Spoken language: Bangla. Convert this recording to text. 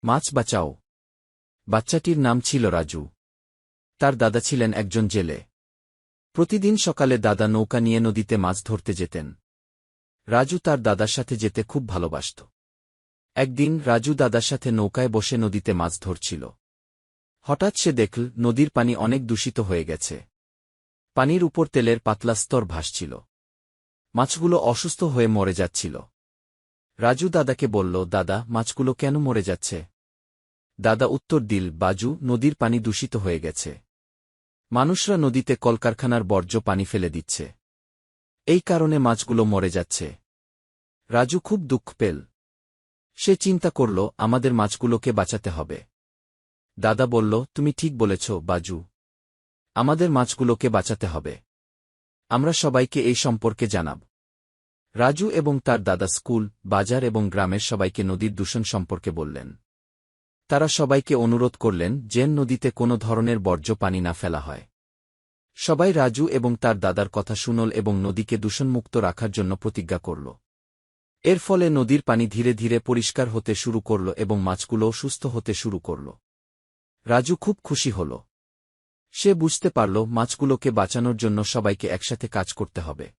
মাছ বাঁচাও। বাচ্চাটির নাম ছিল রাজু। তার দাদা ছিলেন একজন জেলে। প্রতিদিন সকালে দাদা নৌকা নিয়ে নদীতে মাছ ধরতে যেতেন। রাজু তার দাদার সাথে যেতে খুব ভালোবাসত। একদিন রাজু দাদার সাথে নৌকায় বসে নদীতে মাছ ধরছিল। হঠাৎ সে দেখল নদীর পানি অনেক দূষিত হয়ে গেছে। পানির উপর তেলের পাতলা স্তর ভাসছিল। মাছগুলো অসুস্থ হয়ে মরে যাচ্ছিল। রাজু দাদাকে বলল, দাদা, মাছগুলো কেন মরে যাচ্ছে? দাদা উত্তর দিল, বাজু, নদীর পানি দূষিত হয়ে গেছে। মানুষরা নদীতে কলকারখানার বর্জ্য পানি ফেলে দিচ্ছে। এই কারণে মাছগুলো মরে যাচ্ছে। রাজু খুব দুঃখ পেল। সে চিন্তা করল, আমাদের মাছগুলোকে বাঁচাতে হবে। দাদা বলল, তুমি ঠিক বলেছ বাজু। আমাদের মাছগুলোকে বাঁচাতে হবে। আমরা সবাইকে এই সম্পর্কে জানাব। রাজু এবং তার দাদা স্কুল, বাজার এবং গ্রামের সবাইকে নদীর দূষণ সম্পর্কে বললেন। তারা সবাইকে অনুরোধ করলেন যেন নদীতে কোনো ধরনের বর্জ্য পানি না ফেলা হয়। সবাই রাজু এবং তার দাদার কথা শুনল এবং নদীকে দূষণমুক্ত রাখার জন্য প্রতিজ্ঞা করল। এর ফলে নদীর পানি ধীরে ধীরে পরিষ্কার হতে শুরু করল এবং মাছগুলোও সুস্থ হতে শুরু করল। রাজু খুব খুশি হল। সে বুঝতে পারল মাছগুলোকে বাঁচানোর জন্য সবাইকে একসাথে কাজ করতে হবে।